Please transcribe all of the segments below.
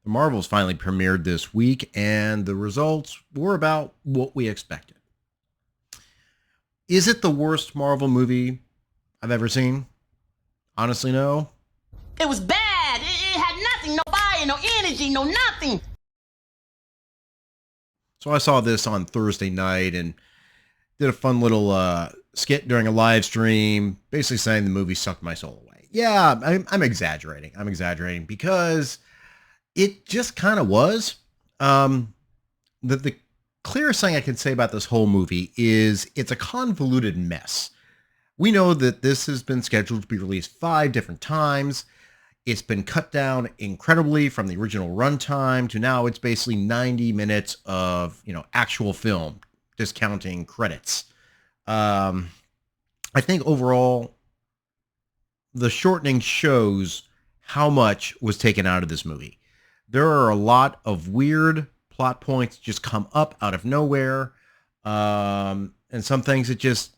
The Marvels finally premiered this week, and the results were about what we expected. Is it the worst Marvel movie I've ever seen? Honestly, no. It was bad. It had nothing, no fire, no energy, no nothing. So I saw this on Thursday night and did a fun little skit during a live stream, basically saying the movie sucked my soul away. Yeah, I'm exaggerating. I'm exaggerating because it just kind of was. The clearest thing I can say about this whole movie is it's a convoluted mess. We know that this has been scheduled to be released 5 different times. It's been cut down incredibly from the original runtime to now it's basically 90 minutes of, actual film, discounting credits. I think overall, the shortening shows how much was taken out of this movie. There are a lot of weird plot points just come up out of nowhere, and some things that just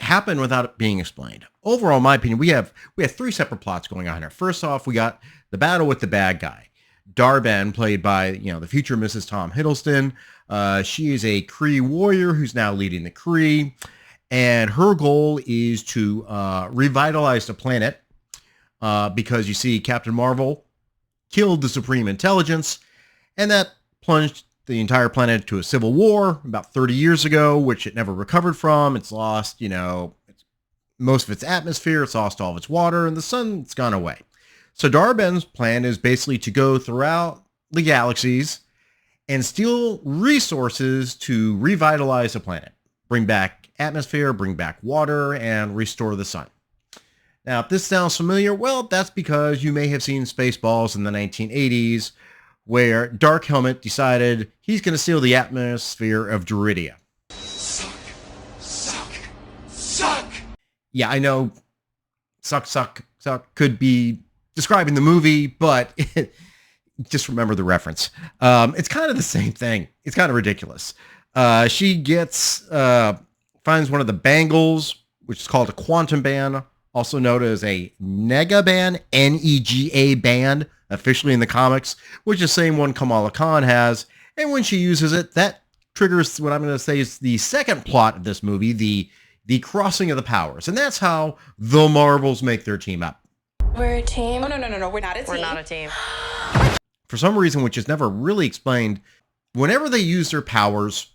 happen without it being explained. Overall, in my opinion, we have 3 separate plots going on here. First off, we got the battle with the bad guy, Darben, played by the future Mrs. Tom Hiddleston. She is a Kree warrior who's now leading the Kree, and her goal is to revitalize the planet because you see Captain Marvel killed the Supreme Intelligence, and that plunged the entire planet into a civil war about 30 years ago, which it never recovered from. It's lost, most of its atmosphere. It's lost all of its water, and the sun's gone away. So Darben's plan is basically to go throughout the galaxies and steal resources to revitalize the planet, bring back atmosphere, bring back water, and restore the sun. Now, if this sounds familiar, well, that's because you may have seen Spaceballs in the 1980s, where Dark Helmet decided he's going to steal the atmosphere of Druidia. Suck, suck, suck! Yeah, I know suck could be describing the movie, but just remember the reference. It's kind of the same thing. It's kind of ridiculous. She finds one of the bangles, which is called a quantum band, also known as a nega band, N-E-G-A band, officially in the comics, which is the same one Kamala Khan has. And when she uses it, that triggers what I'm going to say is the second plot of this movie, the crossing of the powers. And that's how the Marvels make their team up. We're a team. Oh, no, we're not a team. We're not a team. For some reason, which is never really explained, whenever they use their powers,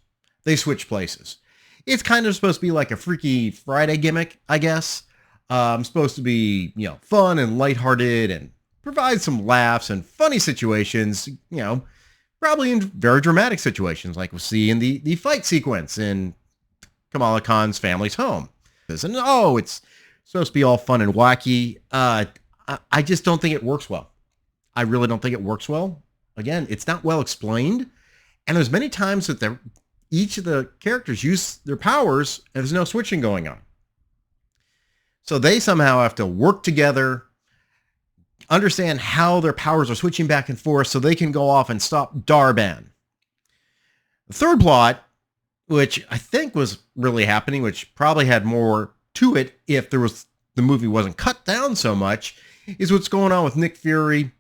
they switch places. It's kind of supposed to be like a Freaky Friday gimmick, I guess. Supposed to be, fun and lighthearted and provide some laughs and funny situations, probably in very dramatic situations like we'll see in the fight sequence in Kamala Khan's family's home. And it's supposed to be all fun and wacky. I just don't think it works well. I really don't think it works well. Again, it's not well explained. And there's many times that each of the characters use their powers and there's no switching going on. So they somehow have to work together, understand how their powers are switching back and forth so they can go off and stop Darben. The third plot, which I think was really happening, which probably had more to it if the movie wasn't cut down so much, is what's going on with Nick Fury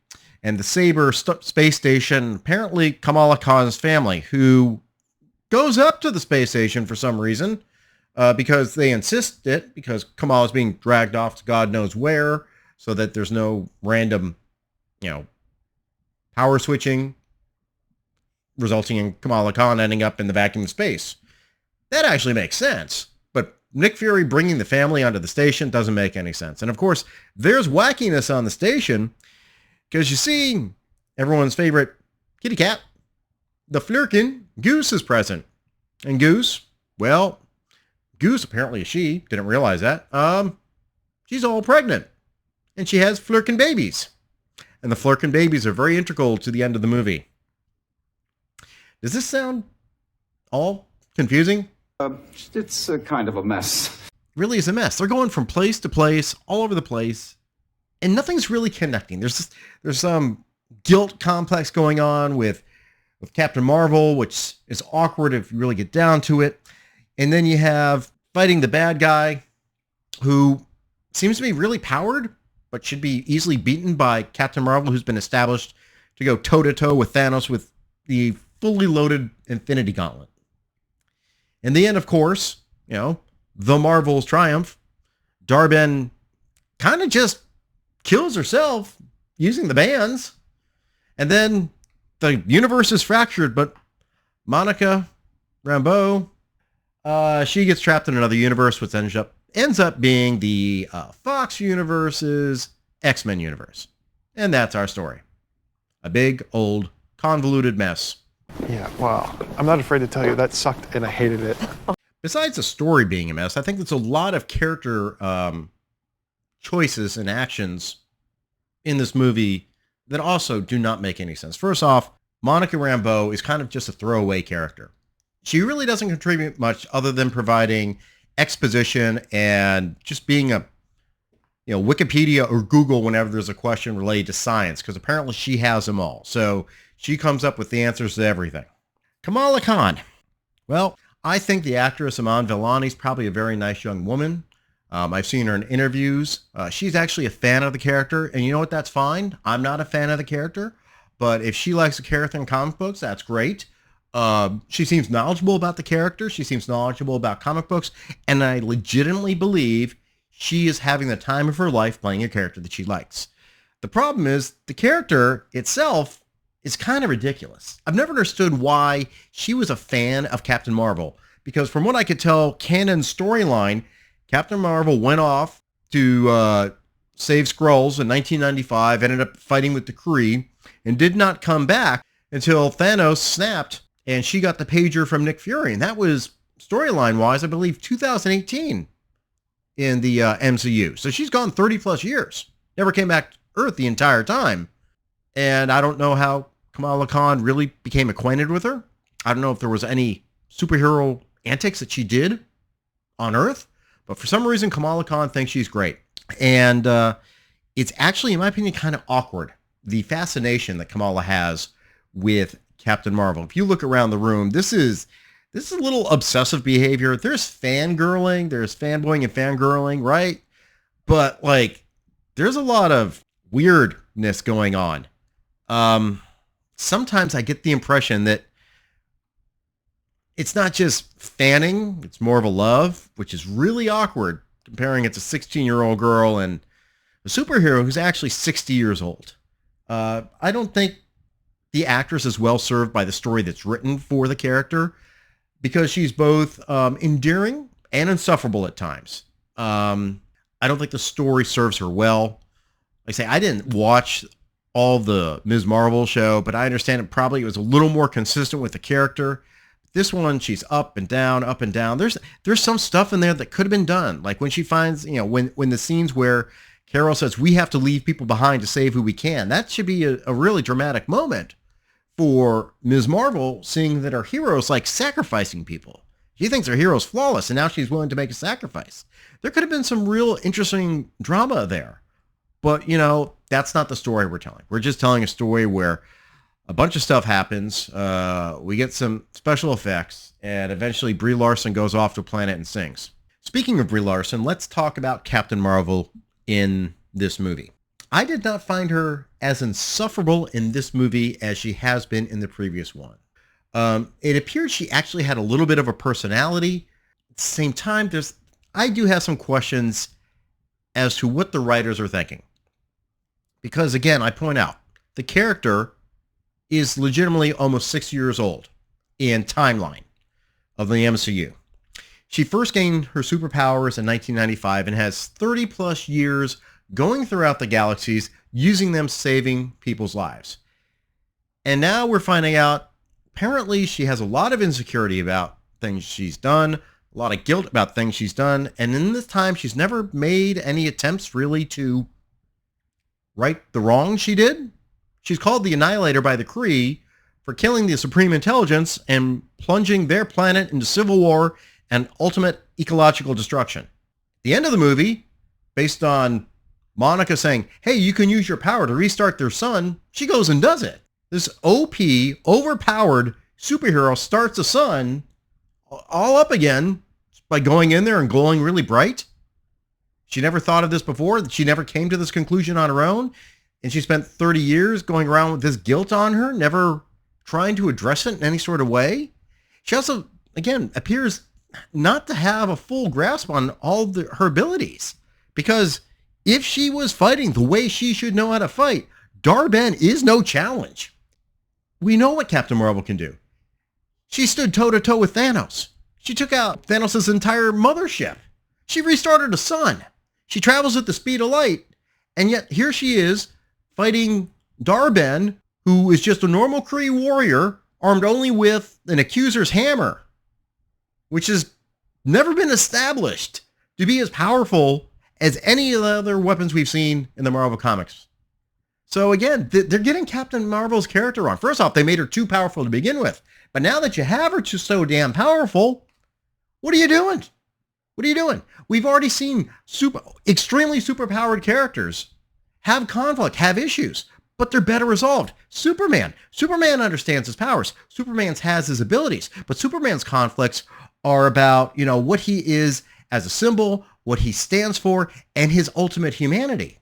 and the Saber space station, apparently Kamala Khan's family, who goes up to the space station for some reason, because they insist it, because Kamala's being dragged off to God knows where, so that there's no random, power switching, resulting in Kamala Khan ending up in the vacuum of space. That actually makes sense. But Nick Fury bringing the family onto the station doesn't make any sense. And of course, there's wackiness on the station, because you see everyone's favorite kitty cat, the Flerken, Goose, is present. And Goose, Goose apparently is she. Didn't realize that. She's all pregnant. And she has Flerken babies. And the Flerken babies are very integral to the end of the movie. Does this sound all confusing? It's kind of a mess. Really is a mess. They're going from place to place, all over the place, and nothing's really connecting. There's some guilt complex going on with Captain Marvel, which is awkward if you really get down to it. And then you have fighting the bad guy, who seems to be really powered, but should be easily beaten by Captain Marvel, who's been established to go toe-to-toe with Thanos with the fully loaded Infinity Gauntlet. In the end, of course, the Marvels triumph. Dar-Benn kind of just kills herself using the bands. And then the universe is fractured, but Monica Rambeau, she gets trapped in another universe, which ends up being the Fox universe's X-Men universe. And that's our story. A big, old, convoluted mess. Yeah, well, I'm not afraid to tell you that sucked and I hated it. Besides the story being a mess, I think there's a lot of character choices and actions in this movie that also do not make any sense. First off, Monica Rambeau is kind of just a throwaway character. She really doesn't contribute much other than providing exposition and just being a Wikipedia or Google whenever there's a question related to science, because apparently she has them all. So she comes up with the answers to everything. Kamala Khan. Well, I think the actress Iman Vellani is probably a very nice young woman. I've seen her in interviews. She's actually a fan of the character, and you know what? That's fine. I'm not a fan of the character, but if she likes the character in comic books, that's great. She seems knowledgeable about the character. She seems knowledgeable about comic books, and I legitimately believe she is having the time of her life playing a character that she likes. The problem is the character itself is kind of ridiculous. I've never understood why she was a fan of Captain Marvel, because from what I could tell, canon storyline, Captain Marvel went off to save Skrulls in 1995, ended up fighting with the Kree, and did not come back until Thanos snapped and she got the pager from Nick Fury. And that was, storyline-wise, I believe, 2018 in the MCU. So she's gone 30 plus years. Never came back to Earth the entire time. And I don't know how Kamala Khan really became acquainted with her. I don't know if there was any superhero antics that she did on Earth. But for some reason, Kamala Khan thinks she's great. And it's actually, in my opinion, kind of awkward, the fascination that Kamala has with Captain Marvel. If you look around the room, this is a little obsessive behavior. There's fangirling, there's fanboying and fangirling, right? But there's a lot of weirdness going on. Sometimes I get the impression that it's not just fanning, it's more of a love, which is really awkward, comparing it to a 16-year-old girl and a superhero who's actually 60 years old. I don't think the actress is well served by the story that's written for the character, because she's both endearing and insufferable at times. I don't think the story serves her well. Like I say, I didn't watch all the Ms. Marvel show, but I understand it probably was a little more consistent with the character. This one, she's up and down, up and down. There's some stuff in there that could have been done. Like when she finds, when the scenes where Carol says, we have to leave people behind to save who we can. That should be a really dramatic moment for Ms. Marvel, seeing that her hero's sacrificing people. She thinks her hero's flawless, and now she's willing to make a sacrifice. There could have been some real interesting drama there. But, that's not the story we're telling. We're just telling a story where a bunch of stuff happens. We get some special effects, and eventually Brie Larson goes off to a planet and sings. Speaking of Brie Larson, let's talk about Captain Marvel in this movie. I did not find her as insufferable in this movie as she has been in the previous one. It appears she actually had a little bit of a personality. At the same time, I do have some questions as to what the writers are thinking. Because again, I point out, the character is legitimately almost 6 years old in timeline of the MCU. She first gained her superpowers in 1995 and has 30 plus years going throughout the galaxies, using them, saving people's lives. And now we're finding out, apparently she has a lot of insecurity about things she's done, a lot of guilt about things she's done, and in this time she's never made any attempts really to right the wrong she did. She's called the Annihilator by the Kree for killing the Supreme Intelligence and plunging their planet into civil war and ultimate ecological destruction. The end of the movie, based on Monica saying, hey, you can use your power to restart their sun, she goes and does it. This OP, overpowered superhero starts the sun all up again by going in there and glowing really bright. She never thought of this before. She never came to this conclusion on her own. And she spent 30 years going around with this guilt on her, never trying to address it in any sort of way. She also, again, appears not to have a full grasp on all her abilities. Because if she was fighting the way she should know how to fight, Dar-Ben is no challenge. We know what Captain Marvel can do. She stood toe-to-toe with Thanos. She took out Thanos' entire mothership. She restarted the sun. She travels at the speed of light. And yet here she is fighting Dar-Ben, who is just a normal Kree warrior armed only with an accuser's hammer, which has never been established to be as powerful as any of the other weapons we've seen in the Marvel Comics. So again, they're getting Captain Marvel's character wrong. First off, they made her too powerful to begin with. But now that you have her just so damn powerful, what are you doing? What are you doing? We've already seen extremely superpowered characters have conflict, have issues, but they're better resolved. Superman understands his powers. Superman has his abilities, but Superman's conflicts are about, what he is as a symbol, what he stands for, and his ultimate humanity.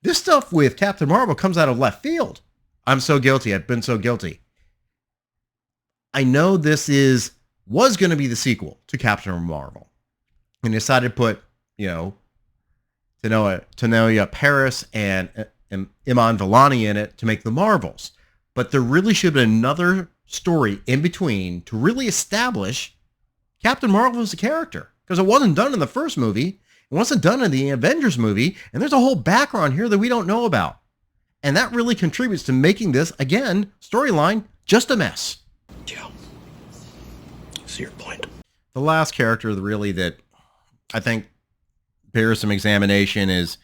This stuff with Captain Marvel comes out of left field. I'm so guilty. I've been so guilty. I know this was going to be the sequel to Captain Marvel, and decided to put, Tanoia Paris and Iman Vellani in it to make the Marvels. But there really should be another story in between to really establish Captain Marvel as a character, because it wasn't done in the first movie. It wasn't done in the Avengers movie, and there's a whole background here that we don't know about. And that really contributes to making this, again, storyline just a mess. Yeah. See your point. The last character really that I think bears some examination is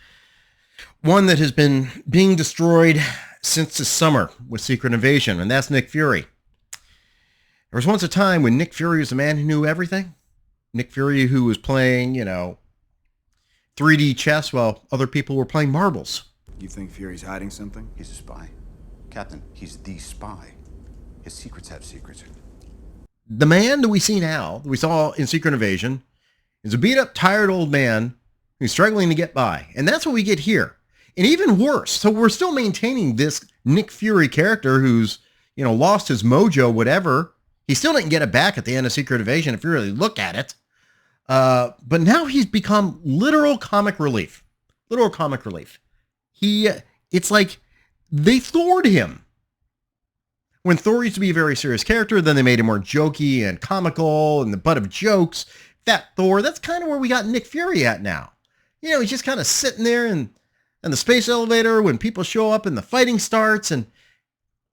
one that has been being destroyed since the summer with Secret Invasion, and that's Nick Fury. There was once a time when Nick Fury was a man who knew everything. Nick Fury who was playing, 3D chess while other people were playing marbles. You think Fury's hiding something? He's a spy. Captain, he's the spy. His secrets have secrets. The man that we see now, that we saw in Secret Invasion, is a beat-up, tired old man who's struggling to get by. And that's what we get here. And even worse, so we're still maintaining this Nick Fury character who's, lost his mojo, whatever. He still didn't get it back at the end of Secret Invasion, if you really look at it. But now he's become literal comic relief. Literal comic relief. It's like they Thored him. When Thor used to be a very serious character, then they made him more jokey and comical and the butt of jokes. That Thor, that's kind of where we got Nick Fury at now. He's just kind of sitting there in the space elevator when people show up and the fighting starts, and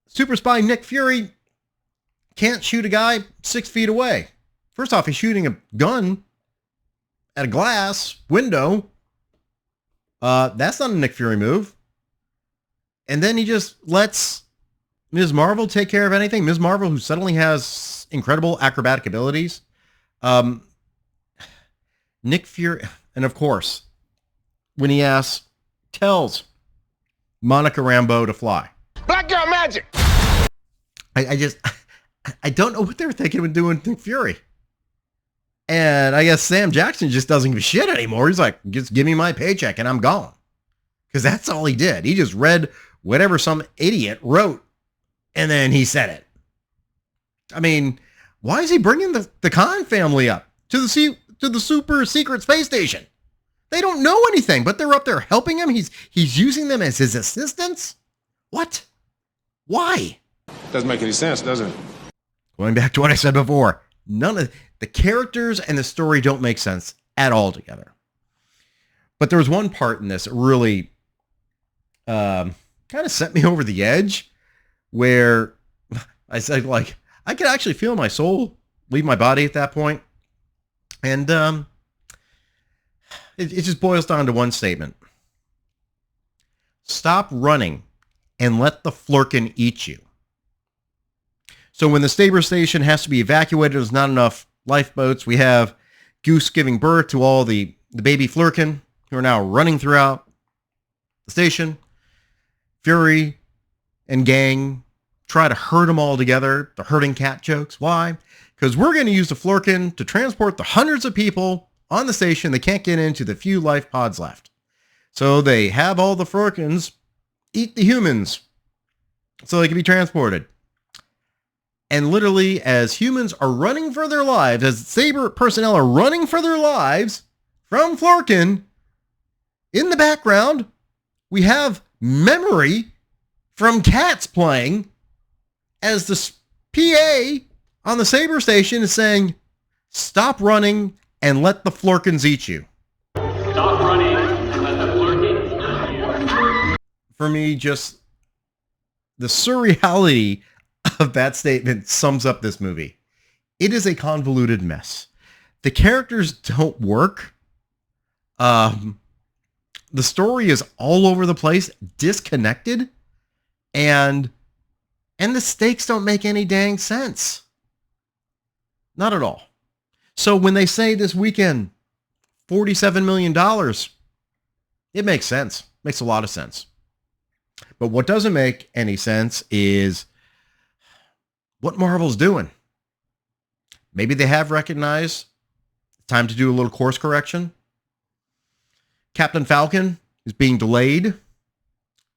super spy Nick Fury can't shoot a guy 6 feet away. First off, he's shooting a gun at a glass window. That's not a Nick Fury move. And then he just lets Ms. Marvel take care of anything. Ms. Marvel, who suddenly has incredible acrobatic abilities. Nick Fury, and of course, when he tells Monica Rambeau to fly. Black girl magic! I don't know what they were thinking of doing Nick Fury. And I guess Sam Jackson just doesn't give a shit anymore. He's like, just give me my paycheck and I'm gone. Because that's all he did. He just read whatever some idiot wrote and then he said it. I mean, why is he bringing the Khan family up to the super secret space station? They don't know anything, but they're up there helping him. He's using them as his assistants. What? Why? Doesn't make any sense, does it? Going back to what I said before, none of the characters and the story don't make sense at all together. But there was one part in this that really kind of set me over the edge, where I said, like, I could actually feel my soul leave my body at that point. And it just boils down to one statement. Stop running and let the Flerken eat you. So when the Stabor station has to be evacuated, there's not enough lifeboats. We have Goose giving birth to all the baby Flerken who are now running throughout the station. Fury and gang try to herd them all together. The herding cat jokes. Why? Because we're going to use the Flerken to transport the hundreds of people on the station that can't get into the few life pods left. So they have all the Flerkens eat the humans so they can be transported. And literally, as humans are running for their lives, as Saber personnel are running for their lives from Flerken, in the background, we have Memory from Cats playing as the PA on the Saber station is saying, "Stop running and let the Flerkens eat you." Stop running and let the Flerkens eat you. For me, just the surreality of that statement sums up this movie. It is a convoluted mess. The characters don't work. The story is all over the place, disconnected, and the stakes don't make any dang sense. Not at all. So when they say this weekend, $47 million, it makes sense. Makes a lot of sense. But what doesn't make any sense is what Marvel's doing. Maybe they have recognized time to do a little course correction. Captain Falcon is being delayed.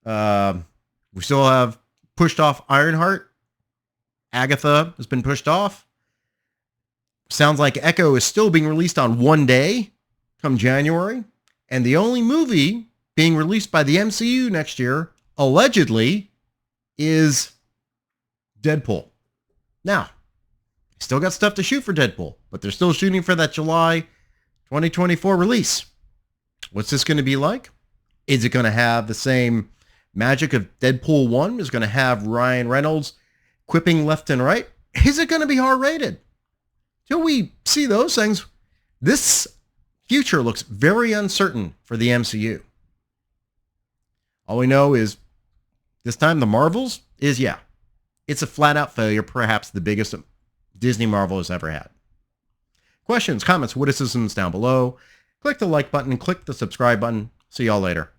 We still have pushed off Ironheart. Agatha has been pushed off. Sounds like Echo is still being released on one day come January. And the only movie being released by the MCU next year, allegedly, is Deadpool. Now, still got stuff to shoot for Deadpool, but they're still shooting for that July 2024 release. What's this going to be like? Is it going to have the same magic of Deadpool 1? Is it going to have Ryan Reynolds quipping left and right? Is it going to be R-rated? Till we see those things, this future looks very uncertain for the MCU. All we know is this time the Marvels is, it's a flat-out failure, perhaps the biggest Disney Marvel has ever had. Questions, comments, witticisms down below. Click the like button, click the subscribe button. See y'all later.